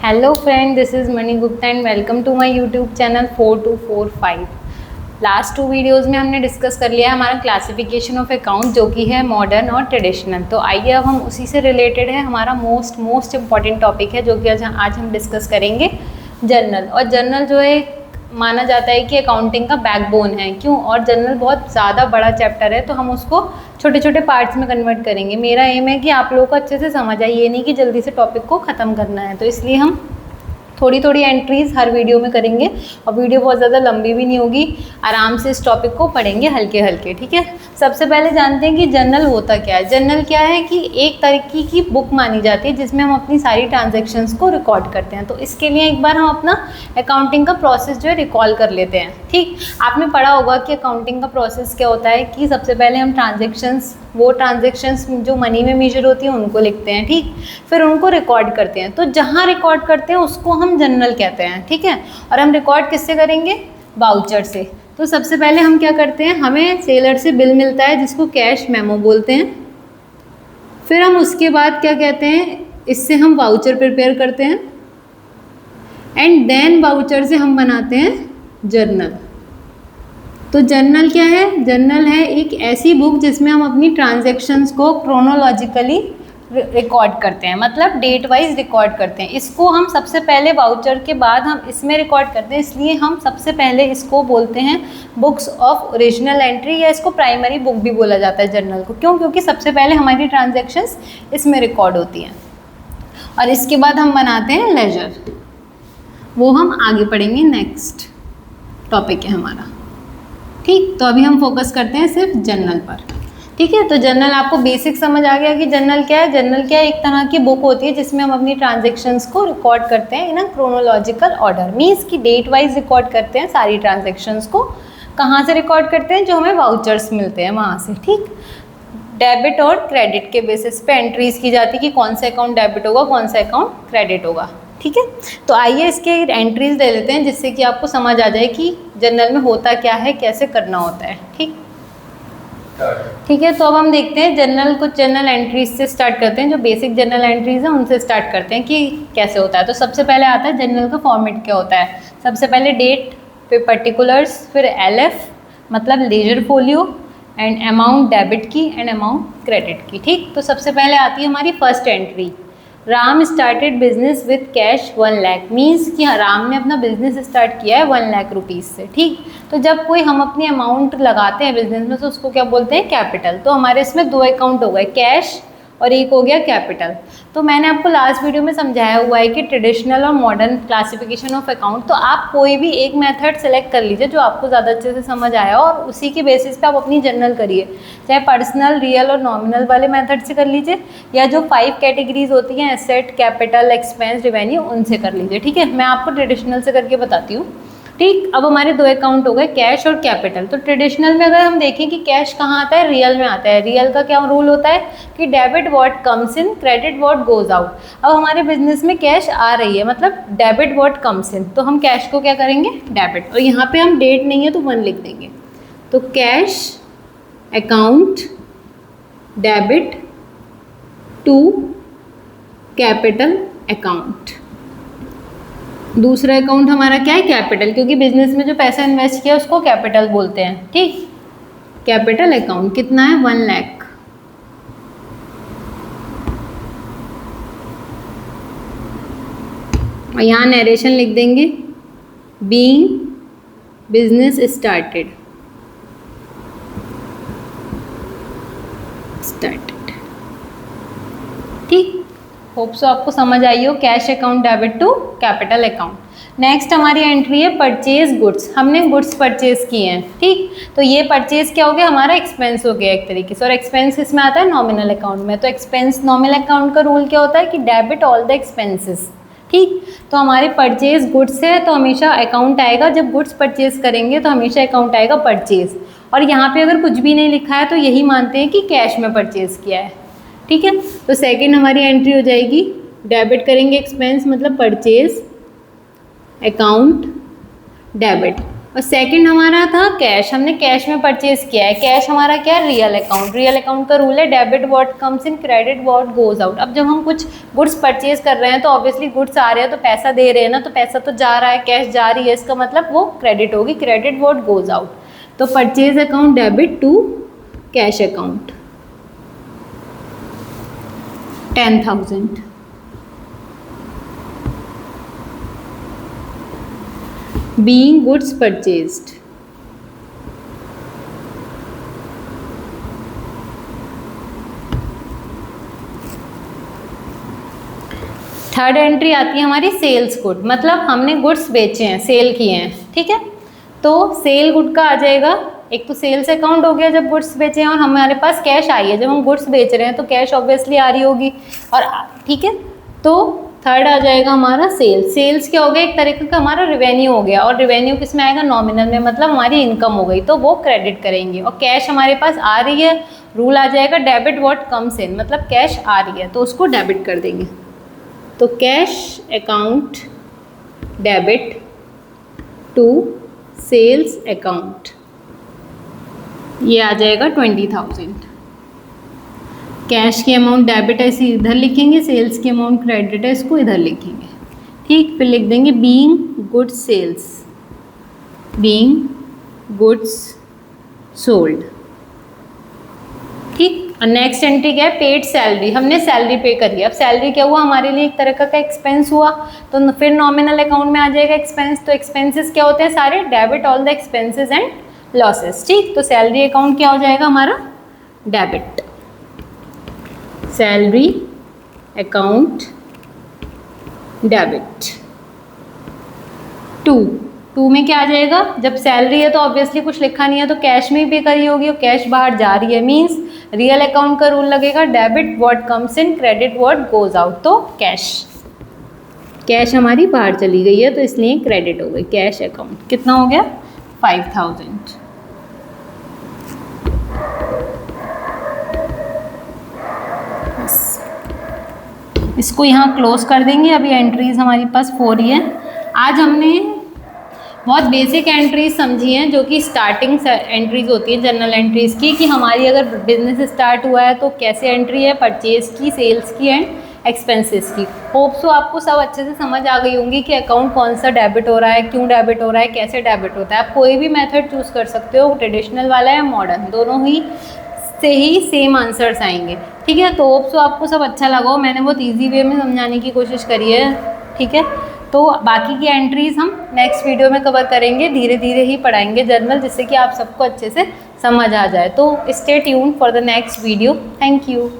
Hello friend, this is Mani Gupta and welcome to my YouTube channel 4245। Last 2 videos में हमने discuss कर लिया है हमारा क्लासिफिकेशन ऑफ अकाउंट, जो कि है मॉडर्न और ट्रेडिशनल। तो आइए अब हम उसी से रिलेटेड है हमारा मोस्ट इम्पॉर्टेंट टॉपिक है, जो कि आज हम डिस्कस करेंगे जर्नल। और जर्नल जो है माना जाता है कि अकाउंटिंग का बैकबोन है। क्यों? और जर्नल बहुत ज़्यादा बड़ा चैप्टर है, तो हम उसको छोटे छोटे पार्ट्स में कन्वर्ट करेंगे। मेरा एम है कि आप लोगों को अच्छे से समझ आए, ये नहीं कि जल्दी से टॉपिक को ख़त्म करना है। तो इसलिए हम थोड़ी थोड़ी एंट्रीज़ हर वीडियो में करेंगे और वीडियो बहुत ज़्यादा लंबी भी नहीं होगी। आराम से इस टॉपिक को पढ़ेंगे हल्के हल्के, ठीक है। सबसे पहले जानते हैं कि जर्नल होता क्या है। जर्नल क्या है कि एक तरीके की बुक मानी जाती है जिसमें हम अपनी सारी ट्रांजैक्शंस को रिकॉर्ड करते हैं। तो इसके लिए एक बार हम अपना अकाउंटिंग का प्रोसेस जो है रिकॉल कर लेते हैं। ठीक, आपने पढ़ा होगा कि अकाउंटिंग का प्रोसेस क्या होता है कि सबसे पहले हम वो ट्रांजैक्शंस जो मनी में मेजर होती हैं उनको लिखते हैं। ठीक, फिर उनको रिकॉर्ड करते हैं। तो जहाँ रिकॉर्ड करते हैं उसको हम जर्नल कहते हैं। ठीक है, और हम रिकॉर्ड किससे करेंगे? वाउचर से। तो सबसे पहले हम क्या करते हैं, हमें सेलर से बिल मिलता है जिसको कैश मेमो बोलते हैं। फिर हम उसके बाद क्या कहते हैं, इससे हम वाउचर प्रिपेयर करते हैं एंड देन वाउचर से हम बनाते हैं जर्नल। तो जर्नल क्या है? जर्नल है एक ऐसी बुक जिसमें हम अपनी ट्रांजैक्शंस को क्रोनोलॉजिकली रिकॉर्ड करते हैं, मतलब डेट वाइज रिकॉर्ड करते हैं। इसको हम सबसे पहले वाउचर के बाद हम इसमें रिकॉर्ड करते हैं, इसलिए हम सबसे पहले इसको बोलते हैं बुक्स ऑफ ओरिजिनल एंट्री, या इसको प्राइमरी बुक भी बोला जाता है जर्नल को। क्यों? क्योंकि सबसे पहले हमारी ट्रांजैक्शंस इसमें रिकॉर्ड होती हैं और इसके बाद हम बनाते हैं लेजर। वो हम आगे पढ़ेंगे, नेक्स्ट टॉपिक है हमारा। ठीक, तो अभी हम फोकस करते हैं सिर्फ जर्नल पर। ठीक है, तो जर्नल आपको बेसिक समझ आ गया कि जर्नल क्या है। जर्नल क्या है? एक तरह की बुक होती है जिसमें हम अपनी ट्रांजैक्शंस को रिकॉर्ड करते हैं इन अ क्रोनोलॉजिकल ऑर्डर। मीन्स कि डेट वाइज रिकॉर्ड करते हैं सारी ट्रांजैक्शंस को। कहाँ से रिकॉर्ड करते हैं? जो हमें वाउचर्स मिलते हैं वहाँ से। ठीक, डेबिट और क्रेडिट के बेसिस पे एंट्रीज की जाती है कि कौन सा अकाउंट डेबिट होगा, कौन सा अकाउंट क्रेडिट होगा। ठीक है, तो आइए इसके एंट्रीज ले लेते हैं जिससे कि आपको समझ आ जाए कि जर्नल में होता क्या है, कैसे करना होता है। ठीक है, तो अब हम देखते हैं कुछ जर्नल एंट्रीज से स्टार्ट करते हैं। जो बेसिक जर्नल एंट्रीज हैं उनसे स्टार्ट करते हैं कि कैसे होता है। तो सबसे पहले आता है जर्नल का फॉर्मेट क्या होता है। सबसे पहले डेट, फिर पर्टिकुलर्स, फिर LF मतलब ledger folio, and amount debit की एंड अमाउंट क्रेडिट की। ठीक, तो सबसे पहले आती है हमारी first entry. Ram started business with cash 1 lakh. Means कि राम ने अपना बिजनेस स्टार्ट किया है 1 लाख रुपीज़ से। ठीक, तो जब कोई हम अपनी अमाउंट लगाते हैं बिजनेस में तो उसको क्या बोलते हैं? कैपिटल। तो हमारे इसमें 2 अकाउंट हो गए, कैश और एक हो गया कैपिटल। तो मैंने आपको लास्ट वीडियो में समझाया हुआ है कि ट्रेडिशनल और मॉडर्न क्लासिफिकेशन ऑफ अकाउंट। तो आप कोई भी एक मेथड सेलेक्ट कर लीजिए जो आपको ज़्यादा अच्छे से समझ आया और उसी की बेसिस पे आप अपनी जर्नल करिए। चाहे पर्सनल, रियल और नॉमिनल वाले मेथड से कर लीजिए, या जो 5 कैटेगरीज होती हैं एसेट, कैपिटल, एक्सपेंस, रेवेन्यू, उनसे कर लीजिए। ठीक है, मैं आपको ट्रेडिशनल से करके बताती हूँ। ठीक, अब हमारे 2 अकाउंट हो गए, कैश और कैपिटल। तो ट्रेडिशनल में अगर हम देखें कि कैश कहाँ आता है, रियल में आता है। रियल का क्या रूल होता है कि debit what comes in, credit what goes out. अब हमारे बिजनेस में कैश आ रही है, मतलब डेबिट व्हाट कम्स इन, तो हम कैश को क्या करेंगे? डेबिट। और यहाँ पे हम डेट नहीं है तो 1 लिख देंगे। तो cash account debit to capital account. दूसरा अकाउंट हमारा क्या है? कैपिटल, क्योंकि बिजनेस में जो पैसा इन्वेस्ट किया उसको कैपिटल बोलते हैं। ठीक, कैपिटल अकाउंट कितना है? 1 लाख। और यहाँ नरेशन लिख देंगे, बीइंग बिजनेस स्टार्टेड। ठीक, होप सो आपको समझ आई हो। Cash account debit to capital account. Next हमारी एंट्री है परचेज गुड्स। हमने गुड्स परचेज किए हैं। ठीक, तो ये परचेज क्या हो गया? हमारा एक्सपेंस हो गया एक तरीके से। और एक्सपेंस इसमें आता है नॉमिनल अकाउंट में। तो एक्सपेंस नॉमिनल अकाउंट का रूल क्या होता है कि डेबिट ऑल द एक्सपेंसेस। ठीक, तो हमारे परचेज गुड्स है तो हमेशा अकाउंट आएगा। जब गुड्स परचेज करेंगे तो हमेशा अकाउंट आएगा परचेज। और यहाँ पे अगर कुछ भी नहीं लिखा है तो यही मानते हैं कि कैश में परचेज किया है। ठीक है, तो सेकंड हमारी एंट्री हो जाएगी, डेबिट करेंगे एक्सपेंस मतलब परचेज, अकाउंट डेबिट। और सेकंड हमारा था कैश, हमने कैश में परचेज किया है। कैश हमारा क्या है, रियल अकाउंट। रियल अकाउंट का रूल है debit what comes in, credit what goes out. अब जब हम कुछ गुड्स परचेज कर रहे हैं तो ऑब्वियसली गुड्स आ रहे हैं तो पैसा दे रहे हैं ना, तो पैसा तो जा रहा है, कैश जा रही है, इसका मतलब वो क्रेडिट होगी, क्रेडिट व्हाट गोज आउट। तो purchase account debit to cash account 10,000। being goods purchased, third entry आती है हमारी सेल्स गुड, मतलब हमने गुड्स बेचे हैं, सेल किए हैं, ठीक है। तो सेल गुड का आ जाएगा, एक तो सेल्स अकाउंट हो गया जब गुड्स बेचे हैं, और हमारे पास कैश आई है, जब हम गुड्स बेच रहे हैं तो कैश ऑब्वियसली आ रही होगी, और ठीक है। तो थर्ड आ जाएगा हमारा सेल्स। सेल्स क्या हो गया, एक तरीके का हमारा रेवेन्यू हो गया, और रेवेन्यू किस में आएगा, नॉमिनल में, मतलब हमारी इनकम हो गई, तो वो क्रेडिट करेंगे। और कैश हमारे पास आ रही है, रूल आ जाएगा डेबिट व्हाट कम्स इन, मतलब कैश आ रही है तो उसको डेबिट कर देंगे। तो cash account debit to sales account, ये आ जाएगा 20,000। कैश की अमाउंट डेबिट है इसे इधर लिखेंगे, सेल्स की अमाउंट क्रेडिट है इसको इधर लिखेंगे, ठीक। फिर लिख देंगे being goods sales, being goods sold, ठीक। और नेक्स्ट एंट्री क्या है, पेड सैलरी, हमने सैलरी पे करी। अब सैलरी क्या हुआ, हमारे लिए एक तरह का एक्सपेंस हुआ, तो फिर नॉमिनल अकाउंट में आ जाएगा एक्सपेंस। तो एक्सपेंसेस क्या होते हैं सारे, debit all the expenses and losses, ठीक। तो सैलरी अकाउंट क्या हो जाएगा हमारा, debit, salary account debit. To में क्या आ जाएगा, जब सैलरी है तो ऑब्वियसली कुछ लिखा नहीं है तो कैश में ही पे करी होगी, और कैश बाहर जा रही है, मींस रियल अकाउंट का रूल लगेगा debit what comes in, credit what goes out. तो कैश, कैश हमारी बाहर चली गई है तो इसलिए क्रेडिट हो गई। कैश अकाउंट कितना हो गया, 5,000। इसको यहाँ क्लोज कर देंगे। अभी एंट्रीज हमारे पास 4 ही है। आज हमने बहुत बेसिक एंट्रीज समझी हैं, जो कि स्टार्टिंग एंट्रीज होती है जनरल एंट्रीज की, कि हमारी अगर बिजनेस स्टार्ट हुआ है तो कैसे एंट्री है, परचेज की, सेल्स की एंड एक्सपेंसेस की। होप सो आपको सब अच्छे से समझ आ गई होंगी कि अकाउंट कौन सा डेबिट हो रहा है, क्यों डेबिट हो रहा है, कैसे डेबिट होता है। आप कोई भी मेथड चूज़ कर सकते हो, ट्रेडिशनल वाला या मॉडर्न, दोनों ही से ही सेम आंसर्स आएंगे, ठीक है। तो होप सो आपको सब अच्छा लगा हो, मैंने बहुत ईजी वे में समझाने की कोशिश करी है, ठीक है। तो बाकी की एंट्रीज हम नेक्स्ट वीडियो में कवर करेंगे, धीरे धीरे ही पढ़ाएंगे जर्नल, जिससे कि आप सबको अच्छे से समझ आ जाए। तो stay tuned for the next video. Thank you.